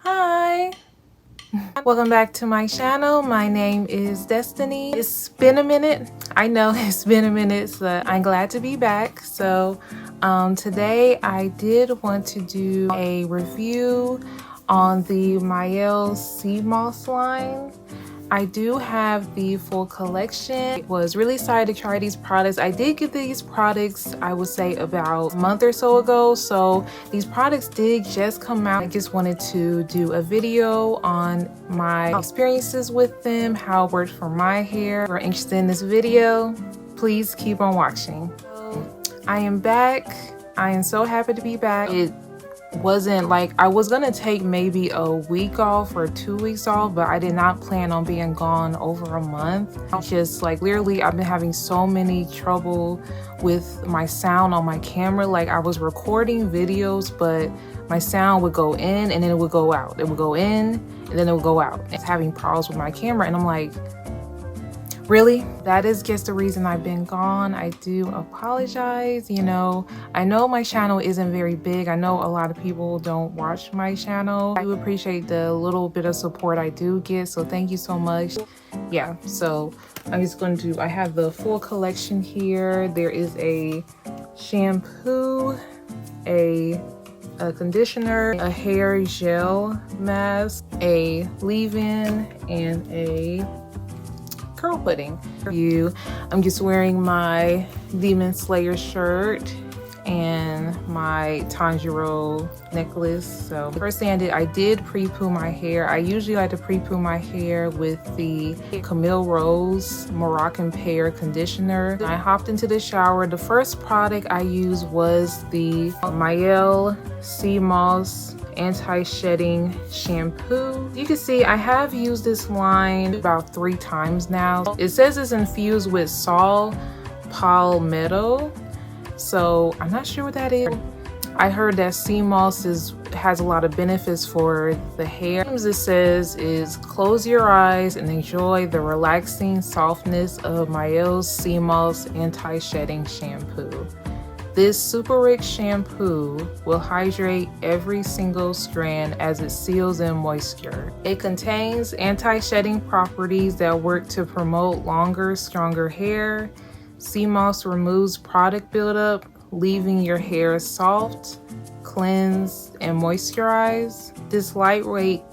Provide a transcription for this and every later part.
Hi, welcome back to my channel. My name is Destiny. It's been a minute. I know it's been a minute, so I'm glad to be back. So today I did want to do a review on the Mielle Sea Moss line. I do have the full collection. I was really excited to try these products. I did get these products, I would say, about a month or so ago. So these products did just come out. I just wanted to do a video on my experiences with them, how it worked for my hair. If you're interested in this video, please keep on watching. I am back. I am so happy to be back. It wasn't like I was gonna take maybe a week off or 2 weeks off, but I did not plan on being gone over a month. Just like literally I've been having so many trouble with my sound on my camera. Like I was recording videos, but my sound would go in and then it would go out. It would go in and then it would go out. It's having problems with my camera, and I'm like, really? That is just the reason I've been gone. I do apologize. You know, I know my channel isn't very big. I know a lot of people don't watch my channel. I do appreciate the little bit of support I do get, so thank you so much. Yeah, so I'm just going to do, I have the full collection here. There is a shampoo, a conditioner, a hair gel mask, a leave-in, and a curl pudding. I'm just wearing my Demon Slayer shirt and my Tanjiro necklace. So first thing I did pre-poo my hair. I usually like to pre-poo my hair with the Camille Rose Moroccan Pear conditioner. I hopped into the shower. The first product I used was the Mielle Sea Moss anti-shedding shampoo. You can see I have used this line about 3 times now. It says it's infused with saw palmetto, so I'm not sure what that is. I heard that sea moss has a lot of benefits for the hair. It says is close your eyes and enjoy the relaxing softness of Mielle's Sea Moss anti-shedding shampoo. This super rich shampoo will hydrate every single strand as it seals in moisture. It contains anti-shedding properties that work to promote longer, stronger hair. Sea moss removes product buildup, leaving your hair soft, cleansed, and moisturized. This lightweight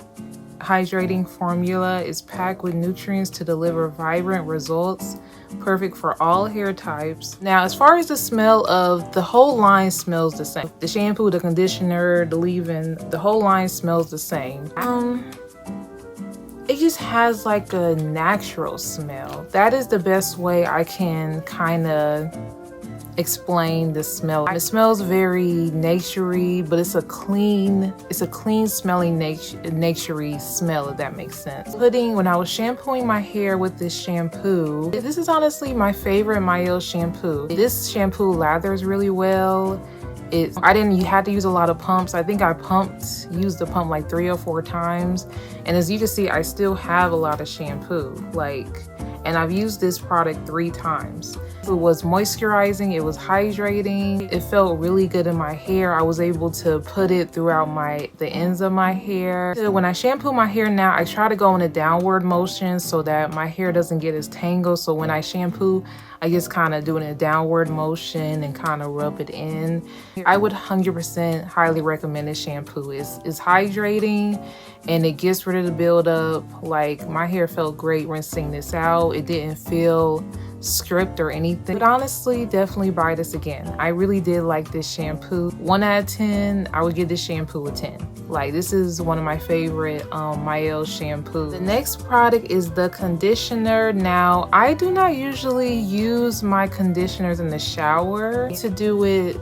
hydrating formula is packed with nutrients to deliver vibrant results, perfect for all hair types. Now, as far as the smell of the whole line smells the same. The shampoo, the conditioner, the leave-in, the whole line smells the same. It just has like a natural smell. That is the best way I can kind of explain the smell. It smells very naturey, but it's a clean smelling naturey smell, if that makes sense. When I was shampooing my hair with this shampoo, this is honestly my favorite Mielle shampoo. This shampoo lathers really well. You had to use a lot of pumps. I think I used the pump like 3 or 4 times. And as you can see, I still have a lot of shampoo. And I've used this product 3 times. It was moisturizing, it was hydrating, it felt really good in my hair. I was able to put it throughout the ends of my hair. So when I shampoo my hair now, I try to go in a downward motion so that my hair doesn't get as tangled. So when I shampoo, I just kind of do it in a downward motion and kind of rub it in. I would 100% highly recommend this shampoo. It's hydrating and it gets rid of the buildup. Like, my hair felt great rinsing this out. It didn't feel script or anything, but honestly, definitely buy this again. I really did like this shampoo. 1 out of 10, I would give this shampoo a 10. Like, this is one of my favorite Mielle shampoo. The next product is the conditioner. Now, I do not usually use my conditioners in the shower to do it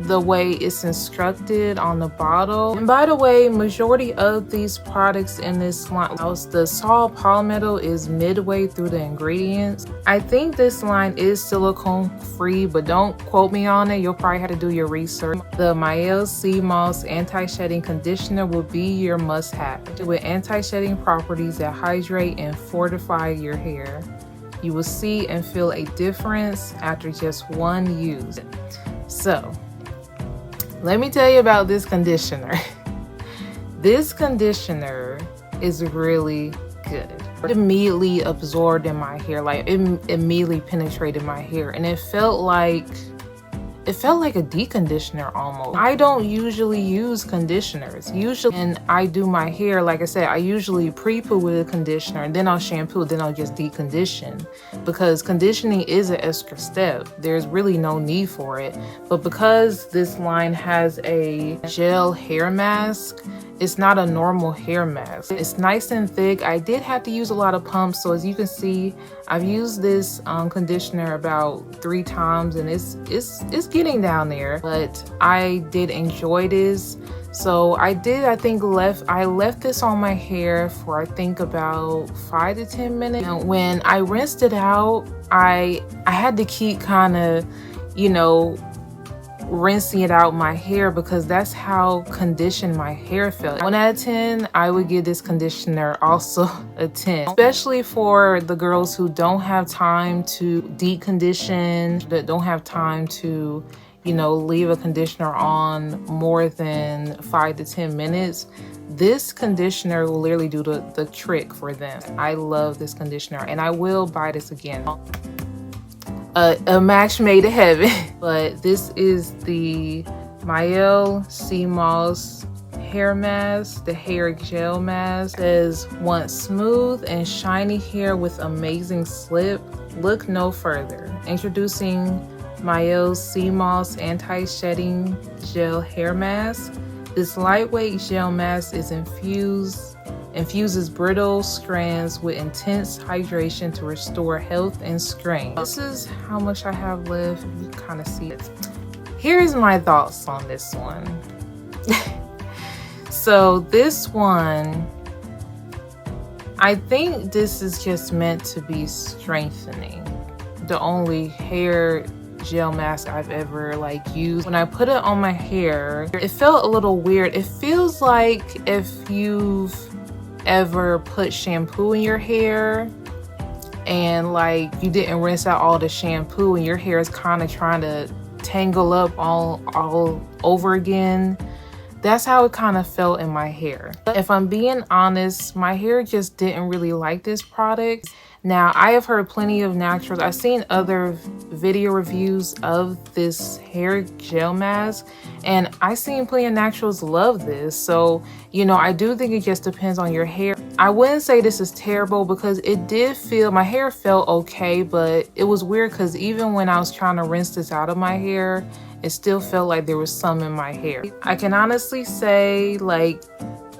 the way it's instructed on the bottle. And by the way, majority of these products in this line, the saw palmetto is midway through the ingredients. I think this line is silicone free, but don't quote me on it. You'll probably have to do your research. The Mielle Sea Moss anti-shedding conditioner will be your must-have, with anti-shedding properties that hydrate and fortify your hair. You will see and feel a difference after just 1 use. So let me tell you about this conditioner. This conditioner is really good. It immediately absorbed in my hair, like it immediately penetrated my hair, and it felt like a deep conditioner almost. I don't usually use conditioners. Usually when I do my hair, like I said, I usually pre-poo with a conditioner and then I'll shampoo, then I'll just decondition, because conditioning is an extra step. There's really no need for it. But because this line has a gel hair mask, it's not a normal hair mask. It's nice and thick. I did have to use a lot of pumps, so as you can see, I've used this conditioner about 3 times, and it's getting down there. But I did enjoy this, so I left this on my hair for I think about 5 to 10 minutes. And when I rinsed it out, I had to keep kind of, you know, rinsing it out my hair, because that's how conditioned my hair felt. 1 out of 10, I would give this conditioner also a 10, especially for the girls who don't have time to deep condition, that don't have time to, you know, leave a conditioner on more than 5 to 10 minutes. This conditioner will literally do the trick for them. I love this conditioner and I will buy this again. A match made in heaven. But this is the Mielle Sea Moss hair mask, the hair gel mask. It says, want smooth and shiny hair with amazing slip? Look no further. Introducing Mielle Sea Moss anti-shedding gel hair mask. This lightweight gel mask is infuses brittle strands with intense hydration to restore health and strength. This is how much I have left. You can kind of see it. Here's my thoughts on this one. So this one, I think this is just meant to be strengthening. The only hair gel mask I've ever used. When I put it on my hair, it felt a little weird. It feels like if you've ever put shampoo in your hair and you didn't rinse out all the shampoo and your hair is kind of trying to tangle up all over again. That's how it kind of felt in my hair. If I'm being honest, my hair just didn't really like this product. Now, I have heard plenty of naturals. I've seen other video reviews of this hair gel mask, and I've seen plenty of naturals love this. So, you know, I do think it just depends on your hair. I wouldn't say this is terrible, because it did feel, my hair felt okay, but it was weird because even when I was trying to rinse this out of my hair, it still felt like there was some in my hair. I can honestly say,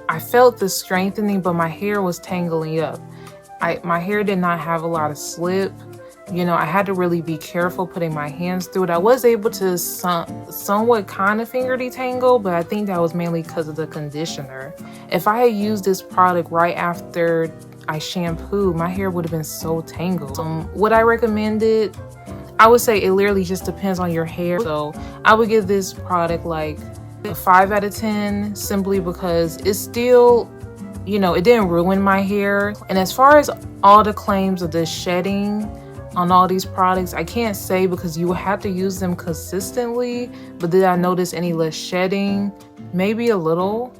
I felt the strengthening, but my hair was tangling up. My hair did not have a lot of slip. You know, I had to really be careful putting my hands through it. I was able to somewhat kind of finger detangle, but I think that was mainly because of the conditioner. If I had used this product right after I shampooed, my hair would have been so tangled. Would I recommend it? I would say it literally just depends on your hair. So I would give this product a 5 out of 10, simply because it's still, you know, it didn't ruin my hair. And as far as all the claims of the shedding on all these products, I can't say, because you will have to use them consistently. But did I notice any less shedding? Maybe a little.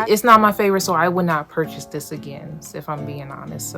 It's not my favorite, so I would not purchase this again, if I'm being honest.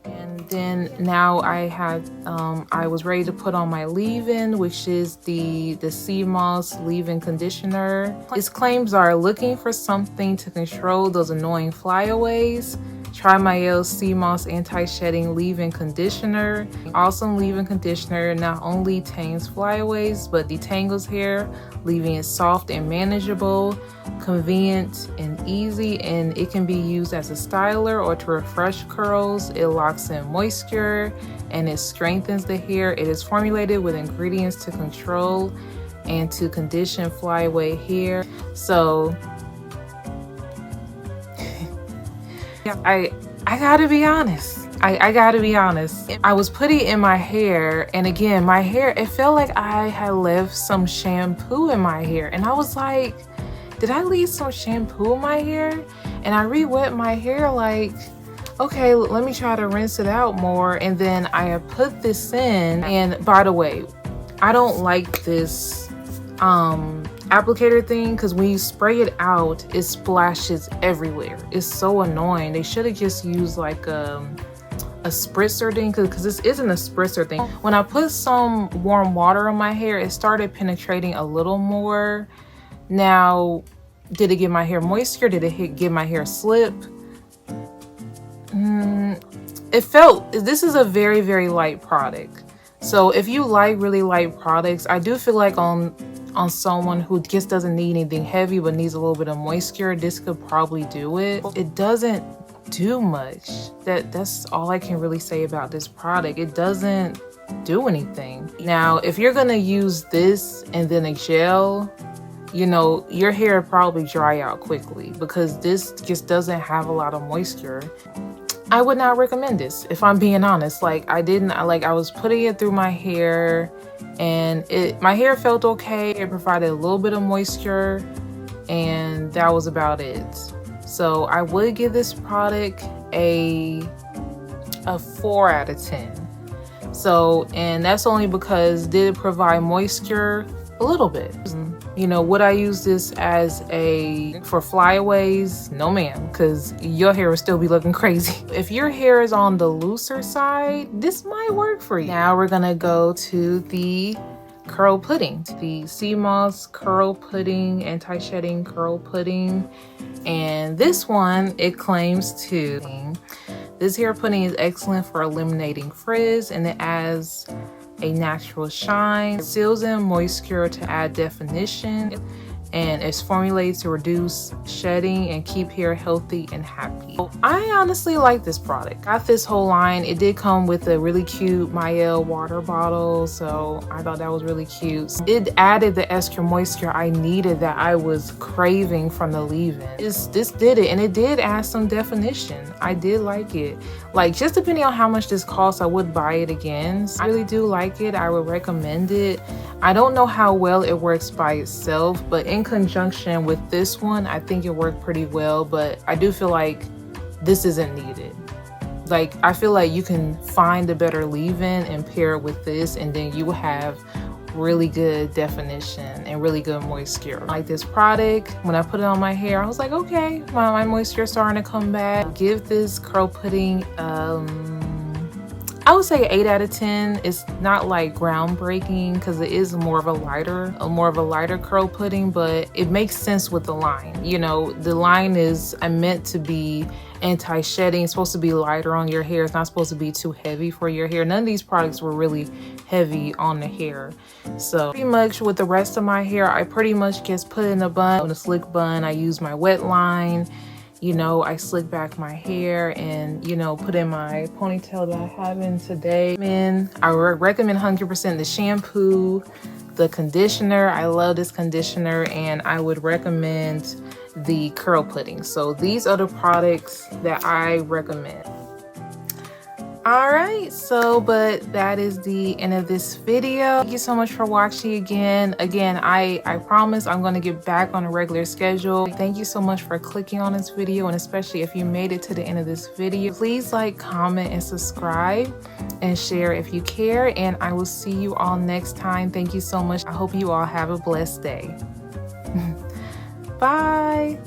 And then now I was ready to put on my leave-in, which is the Sea Moss leave-in conditioner. Its claims are looking for something to control those annoying flyaways. Try Mielle Sea Moss anti-shedding leave-in conditioner. Awesome leave-in conditioner not only tames flyaways, but detangles hair, leaving it soft and manageable, convenient and easy, and it can be used as a styler or to refresh curls. It locks in moisture and it strengthens the hair. It is formulated with ingredients to control and to condition flyaway hair. So I gotta be honest. I gotta be honest. I was putting it in my hair, and again, my hair, it felt like I had left some shampoo in my hair. And I was like, did I leave some shampoo in my hair? And I re-wet my hair okay, let me try to rinse it out more. And then I put this in, and by the way, I don't like this applicator thing, because when you spray it out, it splashes everywhere. It's so annoying. They should have just used like a spritzer thing, because this isn't a spritzer thing. When I put some warm water on my hair, it started penetrating a little more. Now, did it give my hair moisture? Did it give my hair slip? It felt, this is a very, very light product. So if you like really light products, I do feel like on someone who just doesn't need anything heavy but needs a little bit of moisture, this could probably do it. It doesn't do much. That's all I can really say about this product. It doesn't do anything. Now, if you're gonna use this and then a gel, you know, your hair probably dry out quickly because this just doesn't have a lot of moisture. I would not recommend this, if I'm being honest. Like, I was putting it through my hair and my hair felt okay. It provided a little bit of moisture and that was about it. So I would give this product a 4 out of 10. So, and that's only because did it provide moisture? A little bit. You know, would I use this as for flyaways? No ma'am, because your hair will still be looking crazy. If your hair is on the looser side, this might work for you. Now we're gonna go to the curl pudding, the Sea Moss Curl Pudding, Anti-Shedding Curl Pudding. And this one, it claims to, this hair pudding is excellent for eliminating frizz, and it adds a natural shine, seals in moisture to add definition, and it's formulated to reduce shedding and keep hair healthy and happy. I honestly like this product. Got this whole line. It did come with a really cute Mielle water bottle, so I thought that was really cute. It added the extra moisture I needed that I was craving from the leave-in. This did it, and it did add some definition. I did like it. Like, just depending on how much this costs, I would buy it again. So I really do like it. I would recommend it. I don't know how well it works by itself, but in conjunction with this one, I think it worked pretty well. But I do feel like this isn't needed. Like, I feel like you can find a better leave-in and pair it with this, and then you will have really good definition and really good moisture. Like this product, when I put it on my hair, I was like, okay, my moisture is starting to come back. Give this curl pudding I would say 8 out of 10. It's not like groundbreaking because it is more of a lighter curl pudding, but it makes sense with the line. You know, the line is meant to be anti-shedding. It's supposed to be lighter on your hair. It's not supposed to be too heavy for your hair. None of these products were really heavy on the hair. So pretty much with the rest of my hair, I pretty much just put in a slick bun. I use my wet line. You know, I slick back my hair and, you know, put in my ponytail that I have in today. I recommend 100% the shampoo, the conditioner. I love this conditioner, and I would recommend the curl pudding. So these are the products that I recommend. All right, but that is the end of this video. Thank you so much for watching again. I promise I'm going to get back on a regular schedule. Thank you so much for clicking on this video, and especially if you made it to the end of this video. Please like, comment, and subscribe, and share if you care, and I will see you all next time. Thank you so much. I hope you all have a blessed day. Bye.